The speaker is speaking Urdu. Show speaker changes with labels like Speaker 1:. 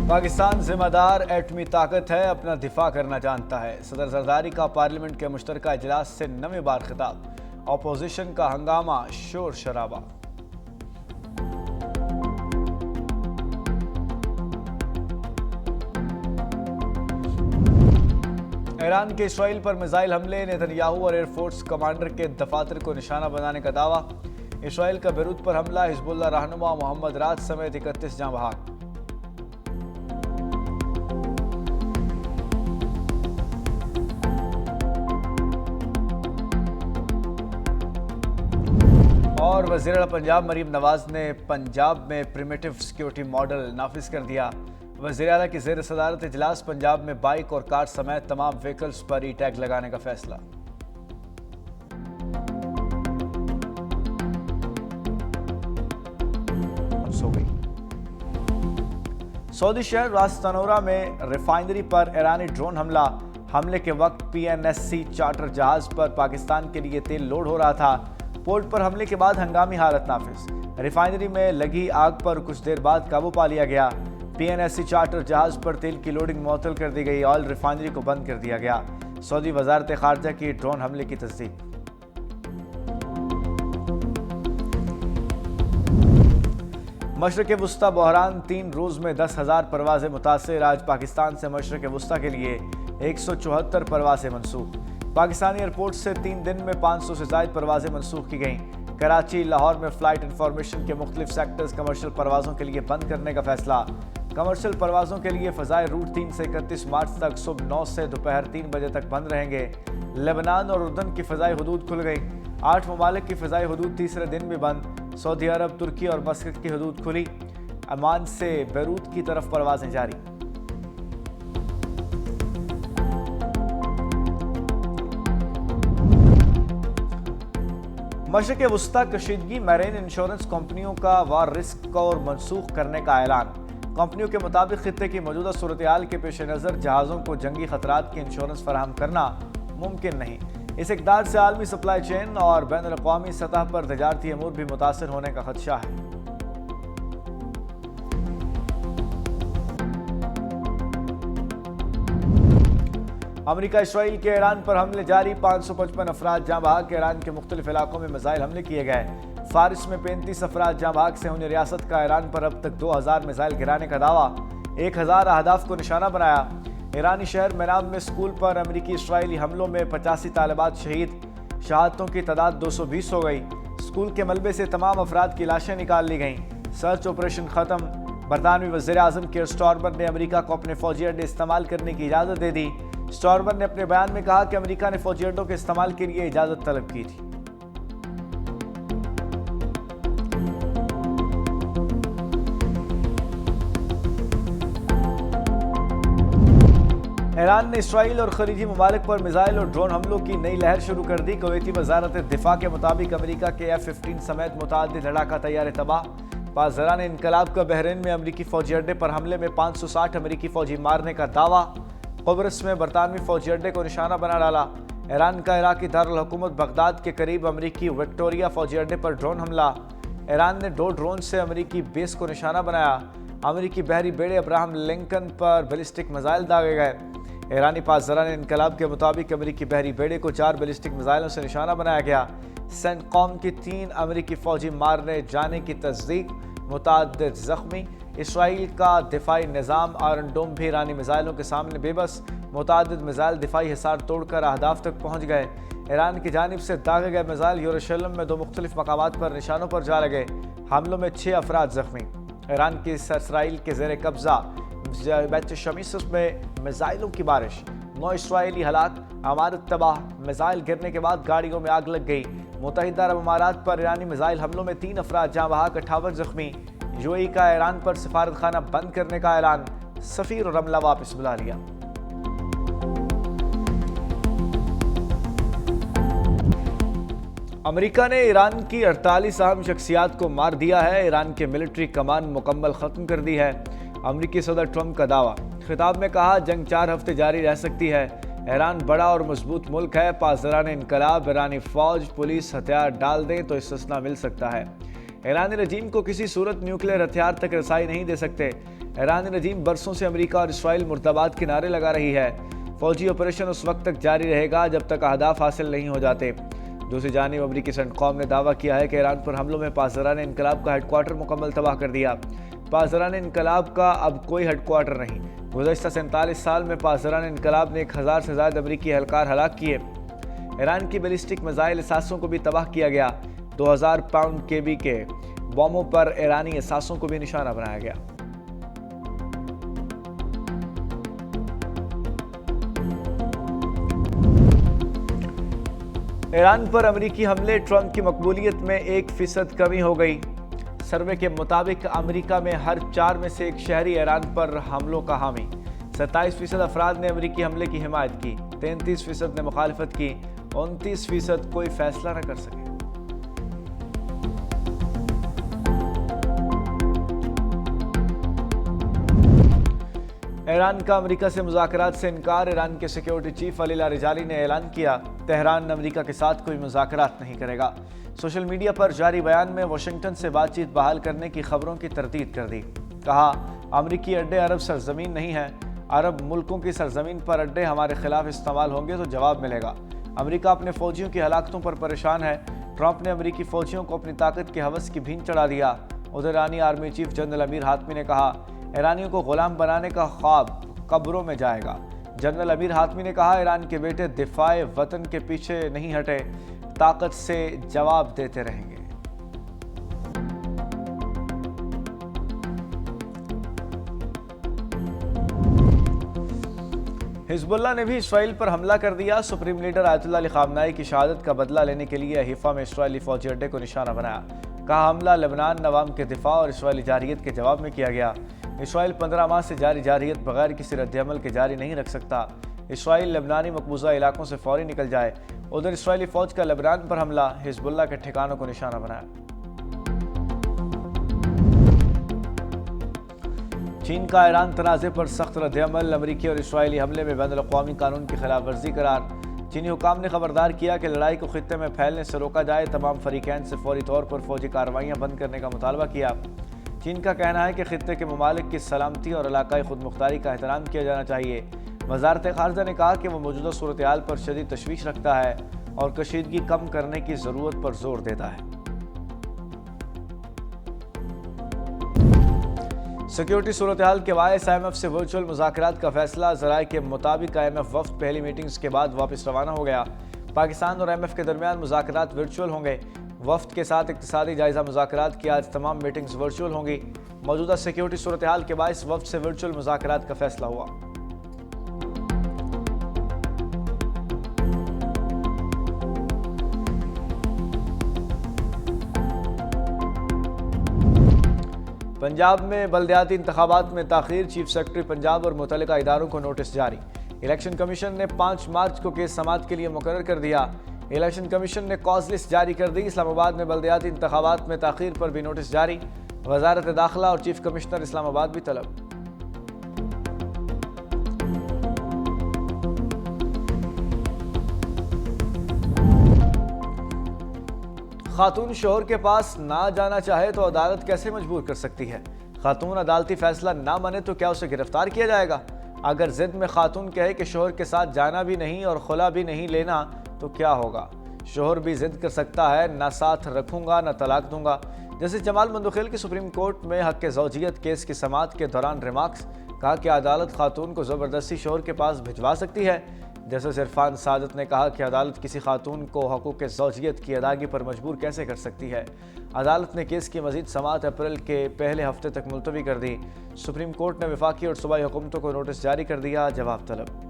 Speaker 1: پاکستان ذمہ دار ایٹمی طاقت ہے، اپنا دفاع کرنا جانتا ہے۔ صدر زرداری کا پارلیمنٹ کے مشترکہ اجلاس سے 9ویں بار خطاب، اپوزیشن کا ہنگامہ، شور شرابہ۔ ایران کے اسرائیل پر میزائل حملے، نیتن یاہو اور ایئر فورس کمانڈر کے دفاتر کو نشانہ بنانے کا دعویٰ۔ اسرائیل کا بیروت پر حملہ، حزب اللہ رہنما محمد رات سمیت 31 جاں بحق۔ اور وزیر اعلیٰ پنجاب مریم نواز نے پنجاب میں پریمیٹو سیکیورٹی ماڈل نافذ کر دیا۔ وزیر اعلیٰ کی زیر صدارت اجلاس، پنجاب میں بائیک اور کار سمیت تمام وہیکلز پر ای ٹیگ لگانے کا فیصلہ۔ سعودی شہر راس تنورہ میں ریفائنری پر ایرانی ڈرون حملے کے وقت PNSC چارٹر جہاز پر پاکستان کے لیے تیل لوڈ ہو رہا تھا۔ پورٹ پر حملے کے بعد ہنگامی حالت نافذ، ریفائنری میں لگی آگ پر کچھ دیر بعد قابو پا لیا گیا۔ PNSC چارٹر جہاز پر تیل کی لوڈنگ معطل کر دی گئی، آئل ریفائنری کو بند کر دیا گیا۔ سعودی وزارت خارجہ کی ڈرون حملے کی تصدیق۔ مشرق وسطی بحران، 3 روز میں 10,000 پروازیں متاثر۔ آج پاکستان سے مشرق وسطی کے لیے 174 پروازیں منسوخ۔ پاکستانی ایئرپورٹ سے 3 دن میں 500 سے زائد پروازیں منسوخ کی گئیں۔ کراچی، لاہور میں فلائٹ انفارمیشن کے مختلف سیکٹرز کمرشل پروازوں کے لیے بند کرنے کا فیصلہ۔ کمرشل پروازوں کے لیے فضائے روٹ 3 سے 31 مارچ تک صبح 9 سے دوپہر 3 بجے تک بند رہیں گے۔ لبنان اور اردن کی فضائی حدود کھل گئی۔ 8 ممالک کی فضائی حدود تیسرے دن بھی بند۔ سعودی عرب، ترکی اور مسقط کی حدود کھلی۔ عمان سے بیروت کی طرف پروازیں جاری۔ مشرق وسطی کشیدگی، میرین انشورنس کمپنیوں کا وار رسک کو منسوخ کرنے کا اعلان۔ کمپنیوں کے مطابق خطے کی موجودہ صورتحال کے پیش نظر جہازوں کو جنگی خطرات کی انشورنس فراہم کرنا ممکن نہیں۔ اس اقدار سے عالمی سپلائی چین اور بین الاقوامی سطح پر تجارتی امور بھی متاثر ہونے کا خدشہ ہے۔ امریکہ اسرائیل کے ایران پر حملے جاری، 555 افراد جاں بحق۔ ایران کے مختلف علاقوں میں میزائل حملے کیے گئے۔ فارس میں 35 افراد جاں بحق سے ہونے ریاست کا ایران پر اب تک 2000 میزائل گرانے کا دعویٰ، 1000 اہداف کو نشانہ بنایا۔ ایرانی شہر منام میں اسکول پر امریکی اسرائیلی حملوں میں 85 طالبات شہید، شہادتوں کی تعداد 220 ہو گئی۔ اسکول کے ملبے سے تمام افراد کی لاشیں نکال لی گئیں۔ سرچ آپریشن ختم، برطانوی وزیر اعظم کیئر سٹارمر نے امریکہ کو اپنے فوجی اڈے استعمال کرنے کی اجازت دے دی۔ سٹارمر نے اپنے بیان میں کہا کہ امریکہ نے فوجی اڈوں کے استعمال کے لیے اجازت طلب کی تھی۔ ایران نے اسرائیل اور خلیجی ممالک پر میزائل اور ڈرون حملوں کی نئی لہر شروع کر دی۔ کویتی وزارت دفاع کے مطابق امریکہ کے F-15 سمیت متعدد لڑاکا طیارے تباہ۔ پاسداران انقلاب کا بحرین میں امریکی فوجی اڈے پر حملے میں 560 امریکی فوجی مارنے کا دعویٰ۔ قبرص میں برطانوی فوجی اڈے کو نشانہ بنا ڈالا۔ ایران کا عراقی دارالحکومت بغداد کے قریب امریکی وکٹوریہ فوجی اڈے پر ڈرون حملہ۔ ایران نے 2 ڈرون سے امریکی بیس کو نشانہ بنایا۔ امریکی بحری بیڑے ابراہم لنکن پر بیلسٹک میزائل داغے گئے۔ ایرانی پاسداران انقلاب کے مطابق امریکی بحری بیڑے کو 4 بیلسٹک میزائلوں سے نشانہ بنایا گیا۔ سینٹ قوم کی 3 امریکی فوجی مارنے جانے کی تصدیق، متعدد زخمی۔ اسرائیل کا دفاعی نظام آئرن ڈوم بھی ایرانی میزائلوں کے سامنے بے بس، متعدد میزائل دفاعی حصار توڑ کر اہداف تک پہنچ گئے۔ ایران کی جانب سے داغے گئے میزائل یروشلم میں 2 مختلف مقامات پر نشانوں پر جا لگے۔ حملوں میں 6 افراد زخمی۔ ایران کی اسرائیل کے زیر قبضہ بیت شمیس میں میزائلوں کی بارش، 9 اسرائیلی ہلاک، عمارت تباہ۔ میزائل گرنے کے بعد گاڑیوں میں آگ لگ گئی۔ متحدہ عرب امارات پر ایرانی میزائل حملوں میں 3 افراد جاں بحق، 58 زخمی۔ UAE کا ایران پر سفارت خانہ بند کرنے کا اعلان، سفیر اور عملہ واپس بلا لیا۔ امریکہ نے ایران کی 48 اہم شخصیات کو مار دیا ہے۔ ایران کے ملٹری کمان مکمل ختم کر دی ہے۔ امریکی صدر ٹرمپ کا دعویٰ، خطاب میں کہا جنگ 4 ہفتے جاری رہ سکتی ہے۔ ایران بڑا اور مضبوط ملک ہے، پاسداران انقلاب، ایرانی فوج، پولیس ہتھیار ڈال دیں تو استثنا مل سکتا ہے۔ ایرانی رجیم کو کسی صورت نیوکلیئر ہتھیار تک رسائی نہیں دے سکتے۔ ایرانی رجیم برسوں سے امریکہ اور اسرائیل مردباد کے نعرے لگا رہی ہے۔ فوجی آپریشن اس وقت تک جاری رہے گا جب تک اہداف حاصل نہیں ہو جاتے۔ دوسری جانب امریکی سینٹ نے دعویٰ کیا ہے کہ ایران پر حملوں میں پاسداران انقلاب کا ہیڈ کوارٹر مکمل تباہ کر دیا۔ پاسداران انقلاب کا اب کوئی ہیڈ کوارٹر نہیں۔ گزشتہ 47 سال میں پاسداران انقلاب نے 1000 سے زائد امریکی اہلکار ہلاک کیے۔ ایران کی بیلسٹک میزائل اثاثوں کو بھی تباہ کیا گیا۔ 2000 پاؤنڈ کے بی کے بموں پر ایرانی اثاثوں کو بھی نشانہ بنایا گیا۔ ایران پر امریکی حملے، ٹرمپ کی مقبولیت میں 1% کمی ہو گئی۔ سروے کے مطابق امریکہ میں ہر 4 میں سے ایک شہری ایران پر حملوں کا حامی۔ 27% افراد نے امریکی حملے کی حمایت کی، 33% نے مخالفت کی، 29% کوئی فیصلہ نہ کر سکے۔ ایران کا امریکہ سے مذاکرات سے انکار۔ ایران کے سیکیورٹی چیف علی لاریجانی نے اعلان کیا، تہران امریکہ کے ساتھ کوئی مذاکرات نہیں کرے گا۔ سوشل میڈیا پر جاری بیان میں واشنگٹن سے بات چیت بحال کرنے کی خبروں کی تردید کر دی۔ کہا، امریکی اڈے عرب سرزمین نہیں ہیں۔ عرب ملکوں کی سرزمین پر اڈے ہمارے خلاف استعمال ہوں گے تو جواب ملے گا۔ امریکہ اپنے فوجیوں کی ہلاکتوں پر پریشان ہے۔ ٹرمپ نے امریکی فوجیوں کو اپنی طاقت کے ہوس کی بھین چڑھا دیا۔ ادھر ایرانی آرمی چیف جنرل امیر حاتمی نے کہا، ایرانیوں کو غلام بنانے کا خواب قبروں میں جائے گا۔ جنرل امیر حاتمی نے کہا، ایران کے بیٹے دفاع وطن کے پیچھے نہیں ہٹے، طاقت سے جواب دیتے رہیں گے۔ حزب اللہ نے بھی اسرائیل پر حملہ کر دیا۔ سپریم لیڈر آیت اللہ علی خامنائی کی شہادت کا بدلہ لینے کے لیے حیفا میں اسرائیلی فوجی اڈے کو نشانہ بنایا۔ کہا، حملہ لبنان عوام کے دفاع اور اسرائیلی جارحیت کے جواب میں کیا گیا۔ اسرائیل 15 ماہ سے جاری جارحیت بغیر کسی رد عمل کے جاری نہیں رکھ سکتا۔ اسرائیل لبنانی مقبوضہ علاقوں سے فوری نکل جائے۔ ادھر اسرائیلی فوج کا لبنان پر حملہ، حزب اللہ کے ٹھکانوں کو نشانہ بنایا۔ چین کا ایران تنازع پر سخت رد عمل، امریکی اور اسرائیلی حملے میں بین الاقوامی قانون کی خلاف ورزی قرار۔ چینی حکام نے خبردار کیا کہ لڑائی کو خطے میں پھیلنے سے روکا جائے، تمام فریقین سے فوری طور پر فوجی کارروائیاں بند کرنے کا مطالبہ کیا۔ چین کا کہنا ہے کہ خطے کے ممالک کی سلامتی اور علاقائی خود مختاری کا احترام کیا جانا چاہیے۔ وزارت خارجہ نے کہا کہ وہ موجودہ صورتحال پر شدید تشویش رکھتا ہے اور کشیدگی کم کرنے کی ضرورت پر زور دیتا ہے۔ سیکیورٹی صورتحال کے باعث آئی ایم ایف سے ورچوئل مذاکرات کا فیصلہ۔ ذرائع کے مطابق آئی ایم ایف وفد پہلی میٹنگز کے بعد واپس روانہ ہو گیا۔ پاکستان اور آئی ایم ایف کے درمیان مذاکرات ورچوئل ہوں گے۔ وفد کے ساتھ اقتصادی جائزہ مذاکرات کی آج تمام میٹنگز ورچوئل ہوں گی۔ موجودہ سیکیورٹی صورتحال کے باعث وفد سے ورچوئل مذاکرات کا فیصلہ ہوا۔ پنجاب میں بلدیاتی انتخابات میں تاخیر، چیف سیکرٹری پنجاب اور متعلقہ اداروں کو نوٹس جاری۔ الیکشن کمیشن نے 5 مارچ کو کیس سماعت کے لیے مقرر کر دیا۔ الیکشن کمیشن نے کاز لسٹ جاری کر دی۔ اسلام آباد میں بلدیاتی انتخابات میں تاخیر پر بھی نوٹس جاری۔ وزارت داخلہ اور چیف کمشنر اسلام آباد بھی طلب۔ خاتون شوہر کے پاس نہ جانا چاہے تو عدالت کیسے مجبور کر سکتی ہے؟ خاتون عدالتی فیصلہ نہ مانے تو کیا اسے گرفتار کیا جائے گا؟ اگر ضد میں خاتون کہے کہ شوہر کے ساتھ جانا بھی نہیں اور خلا بھی نہیں لینا تو کیا ہوگا؟ شوہر بھی ضد کر سکتا ہے، نہ ساتھ رکھوں گا نہ طلاق دوں گا۔ جیسے جمال مندوخیل کی سپریم کورٹ میں حق زوجیت کیس کی سماعت کے دوران ریمارکس، کہا کہ عدالت خاتون کو زبردستی شوہر کے پاس بھجوا سکتی ہے۔ جسٹس عرفان سعادت نے کہا کہ عدالت کسی خاتون کو حقوق زوجیت کی ادائیگی پر مجبور کیسے کر سکتی ہے۔ عدالت نے کیس کی مزید سماعت اپریل کے پہلے ہفتے تک ملتوی کر دی۔ سپریم کورٹ نے وفاقی اور صوبائی حکومتوں کو نوٹس جاری کر دیا، جواب طلب۔